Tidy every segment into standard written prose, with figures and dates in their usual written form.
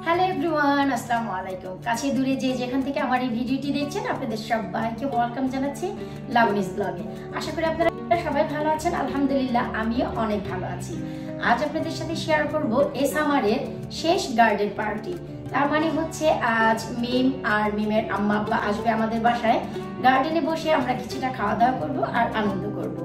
Hello everyone, আসসালামু আলাইকুম। কাছে দূরে যে যেখান থেকে আমার এই ভিডিওটি দেখছেন আপনাদের সবাইকে ওয়েলকাম জানাচ্ছি লাবনীস ব্লগে। আশা করি আপনারা সবাই ভালো আছেন। আলহামদুলিল্লাহ আমিও অনেক ভালো আছি। আজ আপনাদের সাথে শেয়ার করব এই সামারের শেষ গার্ডেন পার্টি। তার মানে হচ্ছে আজ মিম আর মিমের আম্মা আব্বা আসবে আমাদের বাসায়। গার্ডেনে বসে আমরা কিছুটা খাওয়া দাওয়া করব আর আনন্দ করব।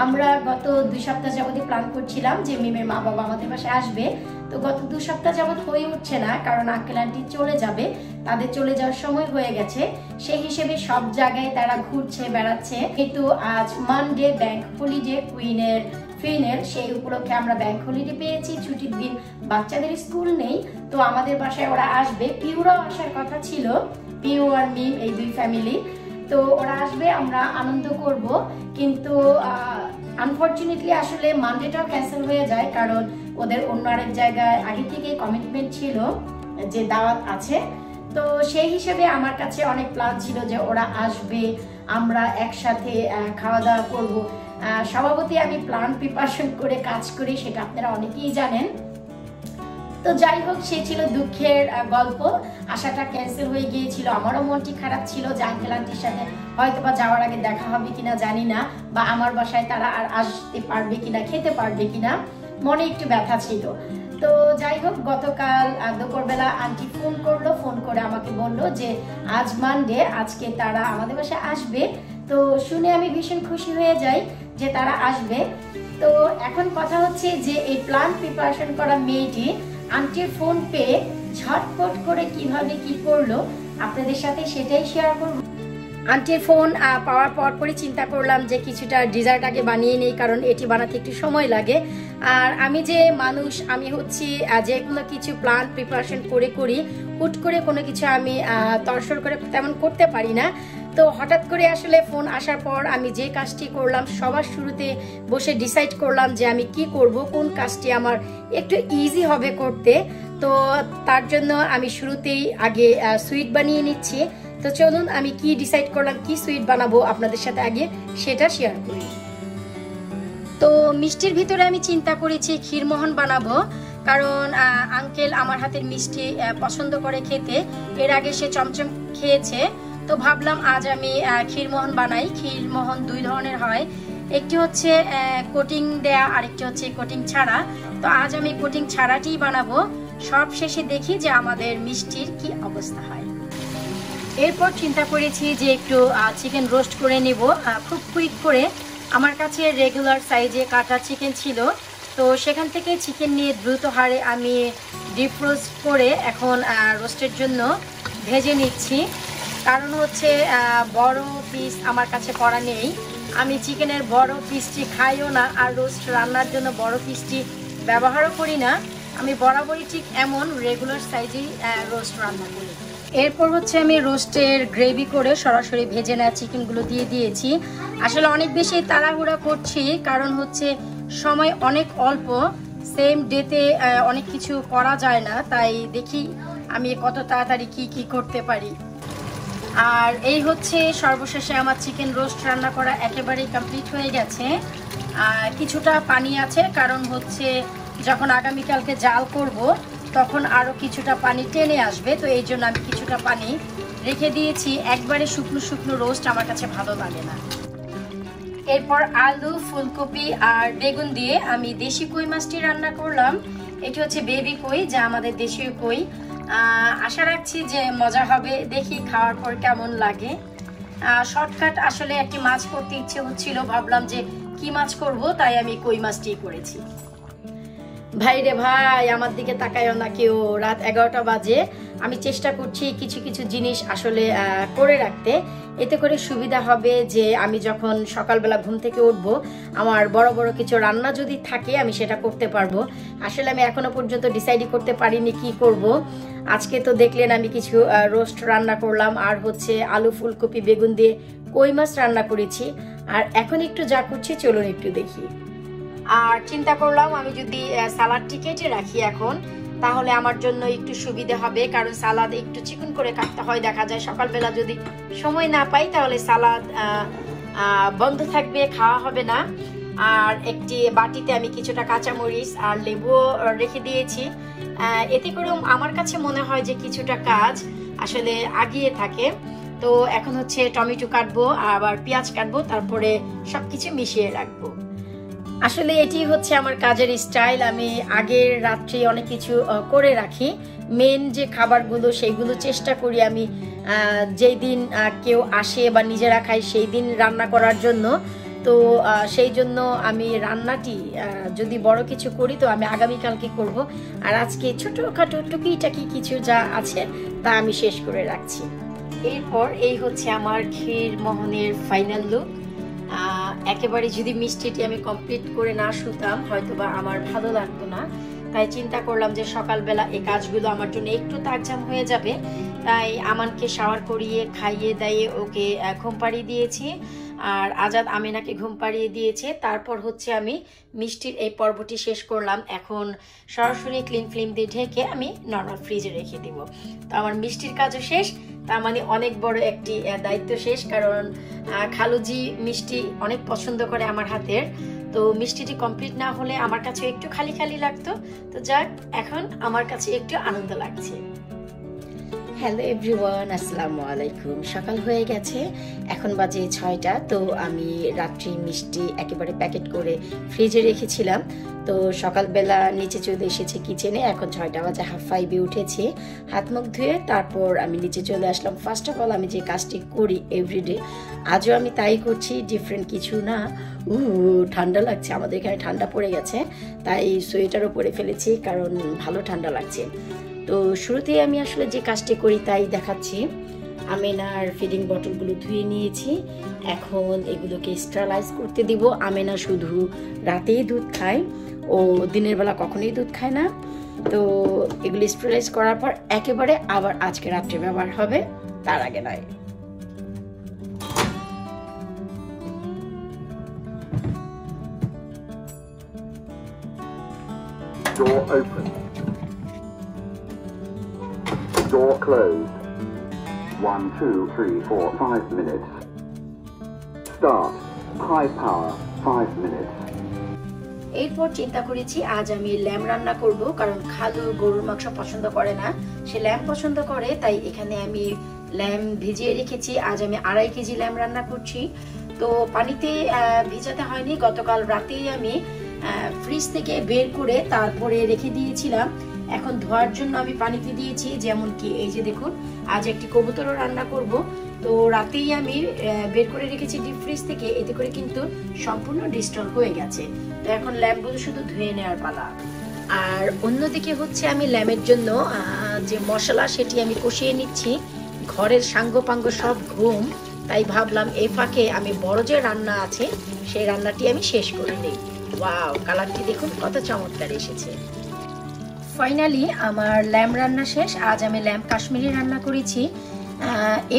আমরা গত 2 সপ্তাহ যাবতই প্ল্যান করছিলাম যে মিমের মা বাবা আমাদের বাসায় আসবে। তো গত 2 সপ্তাহ যাবত হয়ে উঠছে না, কারণ আঙ্কেল আন্টি চলে যাবে, তাদের চলে যাওয়ার সময় হয়ে গেছে। সেই হিসেবে সব জায়গায় তারা ঘুরছে বেড়াচ্ছে। কিন্তু আজ মানডে ব্যাংক হলিডে, কুইনের ফিনের, সেই উপলক্ষে আমরা ব্যাংক হলিডে পেয়েছি, ছুটির দিন, বাচ্চাদের স্কুল নেই। তো আমাদের বাসায় ওরা আসবে। পিউরাও আসার কথা ছিল, পিউ আর মিম এই দুই ফ্যামিলি। তো ওরা আসবে, আমরা আনন্দ করব। কিন্তু আনফরচুনেটলি আসলে মানডেটাও ক্যান্সেল হয়ে যায়, কারণ ওদের অন্য আরেক জায়গায় আগে থেকে কমিটমেন্ট ছিল যে দাওয়াত আছে। তো সেই হিসেবে আমার কাছে অনেক প্ল্যান ছিল যে ওরা আসবে, আমরা একসাথে খাওয়া দাওয়া করব। স্বভাবতই আমি প্ল্যান প্রিপারেশন করে কাজ করি, সেটা আপনারা অনেকেই জানেন। তো যাই হোক, সে ছিল দুঃখের গল্প। আশাটা ক্যান্সেল হয়ে গিয়েছিল। আমারও মনটি খারাপ ছিল যে আঙ্কেল আন্টির সাথে হয়তো বা যাওয়ার আগে দেখা হবে কিনা জানি না, বা আমার বাসায় তারা আর আসতে পারবে কিনা, খেতে পারবে কিনা, মনে একটু ব্যথা ছিল। তো যাই হোক, গতকাল দুপুরবেলা আন্টি ফোন করলো, ফোন করে আমাকে বললো যে আজ মানডে, আজকে তারা আমাদের বাসায় আসবে। তো শুনে আমি ভীষণ খুশি হয়ে যাই যে তারা আসবে। তো এখন কথা হচ্ছে যে এই প্ল্যান প্রিপারেশন করা মেয়েটি আন্টির ফোন পেয়ে ঝটপট করে কিভাবে কি করলো আপনাদের সাথে সেটাই শেয়ার করব। আন্টির ফোন পাওয়ার পরই চিন্তা করলাম যে কিছুটা ডিজার্ট আগে বানিয়ে নেই, কারণ এটি বানাতে একটু সময় লাগে। আর আমি যে মানুষ, আমি হচ্ছি যে কোনো কিছু প্ল্যান প্রিপারেশন করি, হুট করে কোনো কিছু আমি তরসর করে তেমন করতে পারি না। তো হঠাৎ করে আসলে ফোন আসার পর আমি যে কাজটি করলাম, সবার শুরুতে বসে ডিসাইড করলাম যে আমি কি করব, কোন কাজটি আমার একটু ইজি হবে করতে। তো তার জন্য আমি শুরুতেই আগে সুইট বানিয়ে নিচ্ছি। তো চলুন আমি কি ডিসাইড করলাম, কি সুইট বানাবো আপনাদের সাথে আগে সেটা শেয়ার করি। তো মিষ্টির ভিতরে আমি চিন্তা করেছি ক্ষীরমোহন বানাবো, কারণ আঙ্কেল আমার হাতের মিষ্টি পছন্দ করে খেতে। এর আগে সে চমচম খেয়েছে। তো ভাবলাম আজ আমি ক্ষীরমোহন বানাই। ক্ষীরমোহন 2 ধরনের হয়, একটি হচ্ছে কোটিং দেয়া, আরেকটি হচ্ছে কোটিং ছাড়া। তো আজ আমি কোটিং ছাড়াটি বানাবো। সব শেষে দেখি যে আমাদের মিষ্টির কি অবস্থা হয়। এরপর চিন্তা করেছি যে একটু চিকেন রোস্ট করে নেব, খুব কুইক করে। আমার কাছে রেগুলার সাইজে কাটা চিকেন ছিল, তো সেখান থেকে চিকেন নিয়ে দ্রুত হারে আমি ডিপ রোস্ট করে এখন রোস্টের জন্য ভেজে নিচ্ছি। কারণ হচ্ছে বড় পিস আমার কাছে করা নেই, আমি চিকেনের বড় পিসটি খাইও না, আর রোস্ট রান্নার জন্য বড় পিসটি ব্যবহারও করি না। আমি বরাবরই ঠিক এমন রেগুলার সাইজেই রোস্ট রান্না করি। এরপর হচ্ছে আমি রোস্টের গ্রেভি করে সরাসরি ভেজে নেওয়া চিকেনগুলো দিয়ে দিয়েছি। আসলে অনেক বেশি তাড়াহুড়া করছি, কারণ হচ্ছে সময় অনেক অল্প, সেম ডেতে অনেক কিছু করা যায় না। তাই দেখি আমি কত তাড়াতাড়ি কি করতে পারি। আর এই হচ্ছে সর্বশেষে আমার চিকেন রোস্ট রান্না করা একেবারেই কমপ্লিট হয়ে গেছে। কিছুটা পানি আছে, কারণ হচ্ছে যখন আগামীকালকে জাল করব তখন আরও কিছুটা পানি টেনে আসবে। তো এই জন্য আমি কিছুটা পানি রেখে দিয়েছি। একবারে শুকনো শুকনো রোস্ট আমার কাছে ভালো লাগে না। এরপর আলু, ফুলকপি আর বেগুন দিয়ে আমি দেশি কই মাছটি রান্না করলাম। এটি হচ্ছে বেবি কই, যা আমাদের দেশীয় কই। আশা রাখছি যে মজা হবে, দেখি খাওয়ার পর কেমন লাগে। শর্টকাট আসলে একটি মাছ করতে ইচ্ছে হচ্ছিল, ভাবলাম যে কি মাছ করব, তাই আমি কই মাছটি করেছি। ভাই রে ভাই, আমার দিকে তাকায়ও না কেউ। রাত 11টা বাজে। আমি চেষ্টা করছি কিছু কিছু জিনিস আসলে করে রাখতে, এতে করে সুবিধা হবে যে আমি যখন সকালবেলা ঘুম থেকে উঠবো, আমার বড় বড় কিছু রান্না যদি থাকে আমি সেটা করতে পারবো। আসলে আমি এখনো পর্যন্ত ডিসাইডই করতে পারিনি কি করব। আজকে তো দেখলেন আমি কিছু রোস্ট রান্না করলাম, আর হচ্ছে আলু, ফুলকপি, বেগুন দিয়ে কই মাছ রান্না করেছি। আর এখন একটু যা করছি চলুন একটু দেখি। আর চিন্তা করলাম আমি যদি সালাডটি কেটে রাখি এখন, তাহলে আমার জন্য একটু সুবিধা হবে, কারণ সালাদ একটু চিকন করে কাটতে হয়। দেখা যায় সকালবেলা যদি সময় না পাই তাহলে সালাদ বন্ধ থাকবে, খাওয়া হবে না। আর একটি বাটিতে আমি কিছুটা কাঁচামরিচ আর লেবুও রেখে দিয়েছি। এতে করে আমার কাছে মনে হয় যে কিছুটা কাজ আসলে আগিয়ে থাকে। তো এখন হচ্ছে টমেটো কাটবো, আবার পেঁয়াজ কাটবো, তারপরে সবকিছু মিশিয়ে রাখবো। আসলে এটি হচ্ছে আমার কাজের স্টাইল। আমি আগের রাত্রে অনেক কিছু করে রাখি, মেন যে খাবারগুলো সেইগুলো চেষ্টা করি আমি যেই দিন কেউ আসে বা নিজেরা খাই সেই দিন রান্না করার জন্য। তো সেই জন্য আমি রান্নাটি যদি বড় কিছু করি তো আমি আগামীকালকে করব, আর আজকে ছোটোখাটো টুকিটাকি কিছু যা আছে তা আমি শেষ করে রাখছি। এরপর এই হচ্ছে আমার ক্ষীর মোহনের ফাইনাল লুক। একেবারে যদি মিষ্টিটি আমি কমপ্লিট করে না শুতাম হয়তো বা আমার ভালো লাগতো না, তাই চিন্তা করলাম যে সকালবেলা এই কাজগুলো আমার জন্য একটু তাকজাম হয়ে যাবে, তাই আমানকে শাওয়ার করিয়ে খাইয়ে দাইয়ে ওকে ঘুম পাড়িয়ে দিয়েছি, আর আজাদ আমিনাকে ঘুম পাড়িয়ে দিয়েছে। তারপর হচ্ছে আমি মিষ্টির এই পর্বটি শেষ করলাম। এখন সরাসরি ক্লিন ফিল্ম দিয়ে ঢেকে আমি নর্মাল ফ্রিজে রেখে দিব। তো আমার মিষ্টির কাজও শেষ, তার মানে অনেক বড় একটি দায়িত্ব শেষ, কারণ খালুজি মিষ্টি অনেক পছন্দ করে আমার হাতের। তো মিষ্টিটি কমপ্লিট না হলে আমার কাছে একটু খালি খালি লাগতো। তো যাক, এখন আমার কাছে একটু আনন্দ লাগছে। হ্যালো এভরিওয়ান, আসসালামু আলাইকুম। সকাল হয়ে গেছে, এখন বাজে 6টা। তো আমি রাত্রি মিষ্টি একেবারে প্যাকেট করে ফ্রিজে রেখেছিলাম। তো সকালবেলা নিচে চলে এসেছি কিচেনে, এখন 6টা বাজে, 4:30 উঠেছি, হাত মুখ ধুয়ে তারপর আমি নিচে চলে আসলাম। ফার্স্ট অফ অল আমি যে কাজটি করি এভরিডে, আজও আমি তাই করছি, ডিফারেন্ট কিছু না। ঠান্ডা লাগছে, আমাদের এখানে ঠান্ডা পড়ে গেছে, তাই সোয়েটারও পরে ফেলেছি কারণ ভালো ঠান্ডা লাগছে। তো শুরুতেই আমি আসলে যে কাজটি করি তাই দেখাচ্ছি। আমেনার ফিডিং বটলগুলো ধুয়ে নিয়েছি, এখন এগুলোকে স্টেরিলাইজ করতে দিব। আমেনা শুধু রাতেই দুধ খায়, ও দিনের বেলা কখনোই দুধ খায় না। তো এগুলো স্টেরিলাইজ করার পর একেবারে আবার আজকে রাত্রে ব্যবহার হবে, তার আগে নয়। Door open. Door closed. 1, 2, 3, 4, 5 minutes. Start. High power. 5 minutes. এরপর চিন্তা করেছি আজ আমি ল্যাম্ব রান্না করব, কারণ খালু গরুর মাংস পছন্দ করে না, সে ল্যাম্ব পছন্দ করে, তাই এখানে আমি ল্যাম্ব ভিজিয়ে রেখেছি। আজ আমি 2.5 কেজি ল্যাম্ব রান্না করছি। তো পানিতে ভিজাতে হয়নি, গতকাল রাতেই আমি ফ্রিজ থেকে বের করে তারপরে রেখে দিয়েছিলাম। এখন ধোয়ার জন্য আমি পানিতে দিয়েছি, যেমন কি এই যে দেখুন, আজ একটি কবুতরও রান্না করব। তো রাতেই আমি বের করে রেখেছি ডিপ ফ্রিজ থেকে, এতে করে কিন্তু সম্পূর্ণ ডিস্টল হয়ে গেছে। তো এখন ল্যাম্বগুলো শুধু ধুয়ে নেওয়ার পালা। আর অন্যদিকে হচ্ছে আমি ল্যাম্বের জন্য যে মশলা সেটি আমি কষিয়ে নিচ্ছি। ঘরের সাঙ্গপাঙ্গ সব ঘুম, তাই ভাবলাম এই ফাঁকে আমি বড় যে রান্না আছে সেই রান্নাটি আমি শেষ করে নিই। ওয়াও, কালারটি দেখুন কত চমৎকার এসেছে। ফাইনালি আমার ল্যাম্ব রান্না শেষ। আজ আমি ল্যাম্ব কাশ্মীরি রান্না করেছি।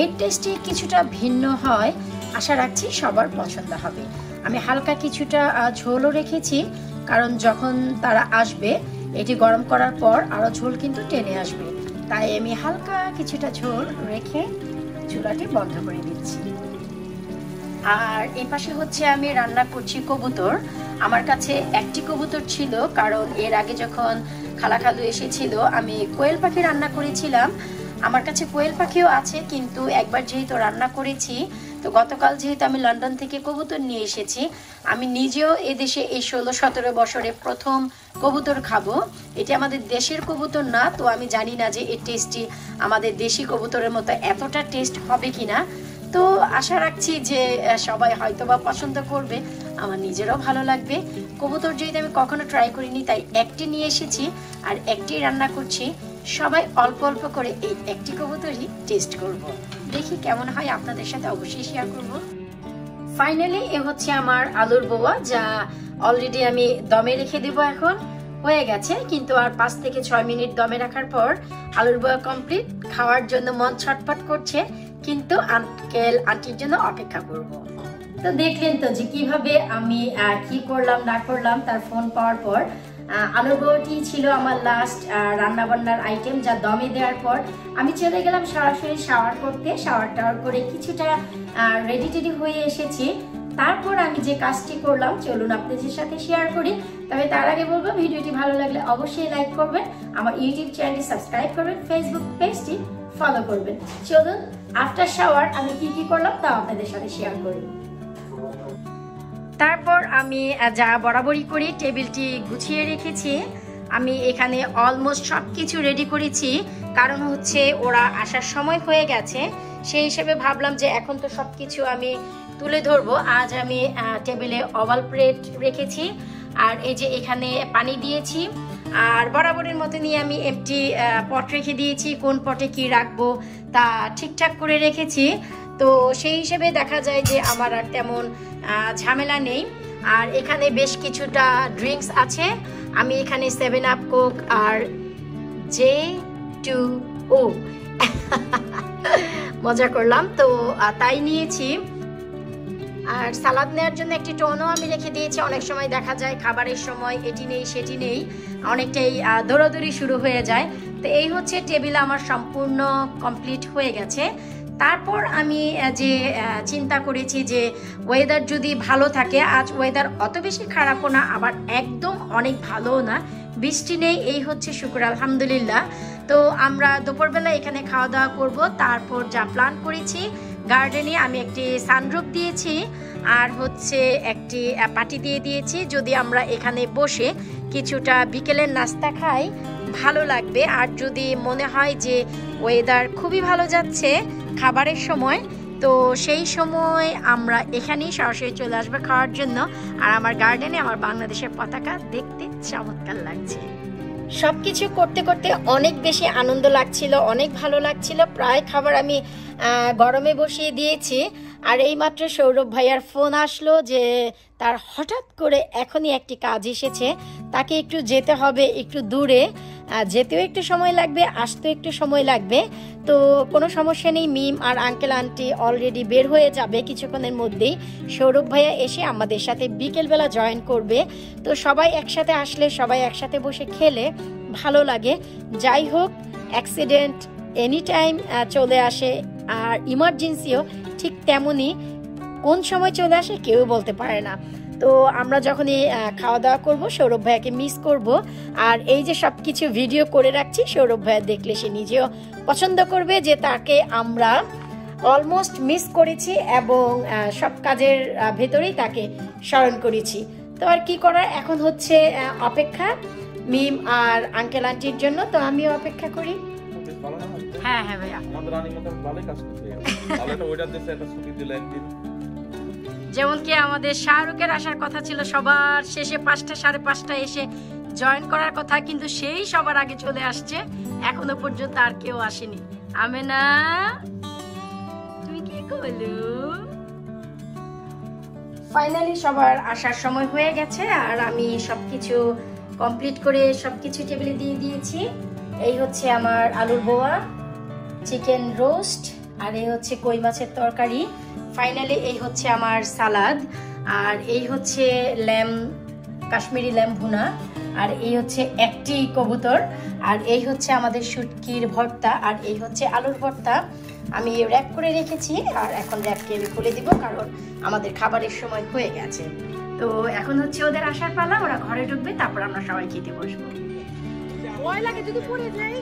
এর টেস্টটি কিছুটা ভিন্ন হয়, আশা রাখছি সবার পছন্দ হবে। আমি হালকা কিছুটা ঝোলও রেখেছি, কারণ যখন তারা আসবে এটি গরম করার পর আরও ঝোল কিন্তু টেনে আসবে, তাই আমি হালকা কিছুটা ঝোল রেখে চুলাটি বন্ধ করে দিচ্ছি। আর এই পাশে হচ্ছে আমি রান্না করছি কবুতর। আমার কাছে একটি কবুতর ছিল, কারণ এর আগে যখন খালাখালু এসেছিল আমি কোয়েল পাখি রান্না করেছিলাম। আমার কাছে কোয়েল পাখিও আছে, কিন্তু একবার যেহেতু রান্না করেছি, তো গতকাল যেহেতু আমি লন্ডন থেকে কবুতর নিয়ে এসেছি, আমি নিজেও এদেশে এই 16-17 বছরে প্রথম কবুতর খাবো। এটি আমাদের দেশের কবুতর না, তো আমি জানি না যে এর টেস্টটি আমাদের দেশি কবুতরের মতো এতটা টেস্ট হবে কিনা। তো আশা রাখছি যে সবাই হয়তোবা পছন্দ করবে, আমার নিজেরও ভালো লাগবে। কবুতর যেহেতু আমি কখনো ট্রাই করিনি, তাই একটি নিয়ে এসেছি আর একটি রান্না করছি। সবাই অল্প অল্প করে এই একটি কবুতরই টেস্ট করব, দেখি কেমন হয়, আপনাদের সাথে অবশ্যই শেয়ার করব। ফাইনালি এ হচ্ছে আমার আলুর বোয়া, যা অলরেডি আমি দমে রেখে দেব। এখন হয়ে গেছে, কিন্তু আর 5 থেকে 6 মিনিট দমে রাখার পর আলুর বোয়া কমপ্লিট। খাওয়ার জন্য মন ছটফট করছে, কিন্তু আঙ্কেল আন্টির জন্য অপেক্ষা করব। তো দেখলেন তো যে কিভাবে আমি কি করলাম না করলাম তার ফোন পাওয়ার পর। আলুর বোয়াটি ছিল আমার লাস্ট রান্না বান্নার আইটেম, যা দমে দেওয়ার পর আমি চলে গেলাম সরাসরি শাওয়ার করতে। শাওয়ার টাওয়ার করে কিছুটা রেডি টেডি হয়ে এসেছি। তারপর আমি যে কাজটি করলাম চলুন আপনাদের সাথে শেয়ার করি। তবে তার আগে বলবো ভিডিওটি ভালো লাগলে অবশ্যই লাইক করবেন, আমার ইউটিউব চ্যানেলটি সাবস্ক্রাইব করবেন, ফেসবুক পেজটি ফলো করবেন। চলুন আফটার শাওয়ার আমি কি করলাম তা আপনাদের সাথে শেয়ার করি। তারপর আমি যা বরাবরই করি টেবিলটি গুছিয়ে রেখেছি। আমি এখানে অলমোস্ট সব কিছু রেডি করেছি, কারণ হচ্ছে ওরা আসার সময় হয়ে গেছে। সেই হিসেবে ভাবলাম যে এখন তো সব কিছু আমি তুলে ধরবো। আজ আমি টেবিলে ওভাল প্লেট রেখেছি, আর এই যে এখানে পানি দিয়েছি, আর বরাবরের মতো নিয়ে আমি এমটি পট রেখে দিয়েছি। কোন পটে কি রাখবো তা ঠিকঠাক করে রেখেছি। তো সেই হিসেবে দেখা যায় যে আমার আর তেমন ঝামেলা নেই। আর এখানে বেশ কিছুটা ড্রিঙ্কস আছে। আমি এখানে 7 আপ কোক আর J2O মজা করলাম, তো তাই নিয়েছি। আর সালাদ নেওয়ার জন্য একটি টোনও আমি রেখে দিয়েছি। অনেক সময় দেখা যায় খাবারের সময় এটি নেই সেটি নেই, অনেকটাই দৌড়াদৌড়ি শুরু হয়ে যায়। তো এই হচ্ছে টেবিল আমার সম্পূর্ণ কমপ্লিট হয়ে গেছে। তারপর আমি যে চিন্তা করেছি যে ওয়েদার যদি ভালো থাকে, আজ ওয়েদার অত বেশি খারাপও না আবার একদম অনেক ভালোও না, বৃষ্টি নেই, এই হচ্ছে শুকর আলহামদুলিল্লাহ। তো আমরা দুপুরবেলা এখানে খাওয়া দাওয়া করব। তারপর যা প্ল্যান করেছি গার্ডেনে আমি একটি সানরুফ দিয়েছি, আর হচ্ছে একটি পাটি দিয়ে দিয়েছি। যদি আমরা এখানে বসে কিছুটা বিকেলের নাস্তা খাই ভালো লাগবে। আর যদি মনে হয় যে ওয়েদার খুবই ভালো যাচ্ছে খাবারের সময়, তো সেই সময় আমরা এখানেই সরাসরি চলে আসবো খাওয়ার জন্য। আর আমার গার্ডেনে আমার বাংলাদেশের পতাকা দেখতে চমৎকার লাগছে। সবকিছু করতে করতে অনেক বেশি আনন্দ লাগছিল, অনেক ভালো লাগছিল। প্রায় খাবার আমি গরমে বসিয়ে দিয়েছি। আর এইমাত্র সৌরভ ভাইয়ার ফোন আসলো যে তার হঠাৎ করে এখনই একটি কাজ এসেছে, তাকে একটু যেতে হবে একটু দূরে, যেতেও একটু সময় লাগবে, আসতেও একটু সময় লাগবে। তো কোনো সমস্যা নেই, মিম আর আঙ্কেল আন্টি অলরেডি বের হয়ে যাবে কিছুক্ষণের মধ্যেই। সৌরভ ভাইয়া এসে আমাদের সাথে বিকেলবেলা জয়েন করবে। তো সবাই একসাথে আসলে, সবাই একসাথে বসে খেলে ভালো লাগে। যাই হোক, অ্যাক্সিডেন্ট এনি টাইম চলে আসে, আর ইমার্জেন্সিও ঠিক তেমনই কোন সময় চলে আসে কেউ বলতে পারে না। তো আমরা যখনই খাওয়া দাওয়া করবো সৌরভ ভাইয়াকে মিস করব। আর এই যে সব কিছু ভিডিও করে রাখছি, সৌরভ ভাইয়া দেখলে সে নিজেও পছন্দ করবে যে তাকে আমরা অলমোস্ট মিস করেছি এবং সব কাজের ভেতরেই তাকে স্মরণ করেছি। তো আর কি করার, এখন হচ্ছে অপেক্ষা মিম আর আঙ্কেল আন্টির জন্য। তো আমিও অপেক্ষা করি। হ্যাঁ হ্যাঁ ভাইয়া, আমাদের রানী মত ভালোই কাজ করতে হবে। তাহলে এটা ওইটার দেশে একটা ছুটি দিলে একদিন, যেমন কি আমাদের শাহরুখের আসার কথা ছিল সবার শেষে 5টা 5:30 এসে জয়েন করার কথা, কিন্তু সেই সবার আগে চলে আসছে। এখনো পর্যন্ত আর কেউ আসেনি। আমেনা তুমি কি কইলো? ফাইনালি সবার আসার সময় হয়ে গেছে, আর আমি সবকিছু কমপ্লিট করে সবকিছু টেবিলে দিয়ে দিয়েছি। এই হচ্ছে আমার আলুর বোয়া, চিকেন রোস্ট, আর এই হচ্ছে কই মাছের তরকারি। ফাইনালি এই হচ্ছে আমার সালাদ, আর এই হচ্ছে কাশ্মীরি ল্যাম ভুনা, আর এই হচ্ছে একটি কবুতর, আর এই হচ্ছে আমাদের শুটকির ভর্তা, আর এই হচ্ছে আলুর ভর্তা। আমি র্যাপ করে রেখেছি, আর এখন র্যাপকে আমি খুলে দিব কারণ আমাদের খাবারের সময় হয়ে গেছে। তো এখন হচ্ছে ওদের আসার পালা, ওরা ঘরে ঢুকবে, তারপর আমরা সবাই খেতে বসবো। ভয় লাগে যদি পড়ে যাই।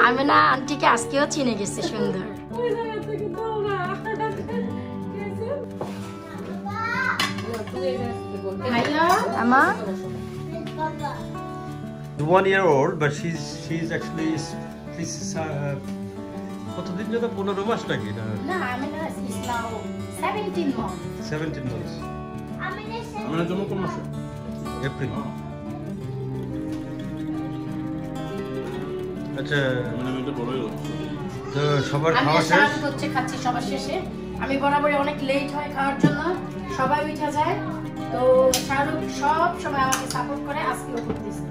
আমি না আন্টিকে আজকেও চিনে গেছি সুন্দর। The 1-year-old, but she's actually কতদিন যেন 15 মাস নাকি না? না, আমি না is now 17 months. 17 months. আমার জন্য কোন মাসে? এপ্রিল। আচ্ছা, মানে এটা বড়ই হচ্ছে। তো সবার খাওয়া শেষ হচ্ছে, খাচ্ছি সবার শেষে। আমি বরাবরই অনেক লেট হয় খাওয়ার জন্য, সবাই উঠে যায়। তো শাহরুখ সব সময় আমাকে সাপোর্ট করে, আজকেও করতেছে।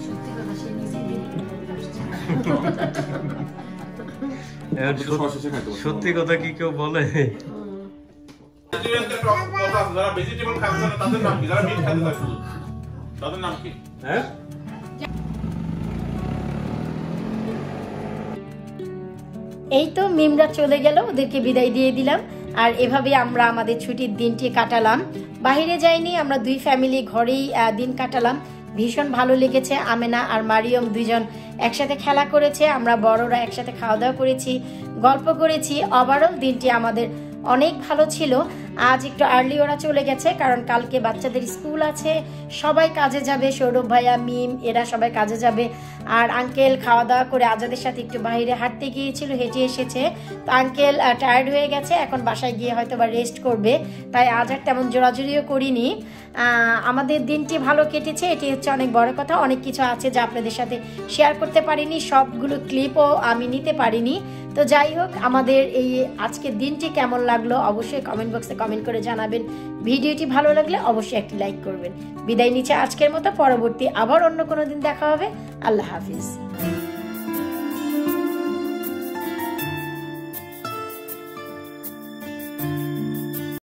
সত্যি কথা, সে নিজেই দেরি করে আসছে। সত্যি কথা কি কেউ বলে? যারা ভেজিটেবল খাচ্ছে না তাদের নাম কি? যারা মিট খাচ্ছে না শুধু তাদের নাম কি? হ্যাঁ এই তো মিমরা চলে গেল, ওদেরকে বিদায় দিয়ে দিলাম। আর এভাবে আমরা আমাদের ছুটির দিনটি কাটালাম। বাইরে যাইনি, আমরা দুই ফ্যামিলি ঘরেই দিন কাটালাম। ভীষণ ভালো লেগেছে। আমেনা আর মারিয়ম দুইজন একসাথে খেলা করেছে, আমরা বড়রা একসাথে খাওয়া দাওয়া করেছি, গল্প করেছি। ওভারঅল দিনটি আমাদের অনেক ভালো ছিল। আজ একটু আর্লি ওরা চলে গেছে, কারণ কালকে বাচ্চাদের স্কুল আছে, সবাই কাজে যাবে। সৌরভ ভাইয়া, মিম এরা সবাই কাজে যাবে। আর আঙ্কেল খাওয়া দাওয়া করে আজাদের সাথে একটু বাইরে হাঁটতে গিয়েছিল, হেঁটে এসেছে। তো আঙ্কেল টায়ার্ড হয়ে গেছে, এখন বাসায় গিয়ে হয়তো বা রেস্ট করবে, তাই আজ আর তেমন জোরাজুরিও করিনি। আমাদের দিনটি ভালো কেটেছে, এটি হচ্ছে অনেক বড় কথা। অনেক কিছু আছে যা আপনাদের সাথে শেয়ার করতে পারিনি, সবগুলো ক্লিপও আমি নিতে পারিনি। তো যাই হোক, আমাদের এই আজকের দিনটি কেমন লাগলো অবশ্যই কমেন্ট বক্সে কমেন্ট করে জানাবেন। ভিডিওটি ভালো লাগলে অবশ্যই একটি লাইক করবেন। বিদায় নিচ্ছে আজকের মতো, পরবর্তী আবার অন্য কোনো দিন দেখা হবে। আল্লাহ হাফিজ।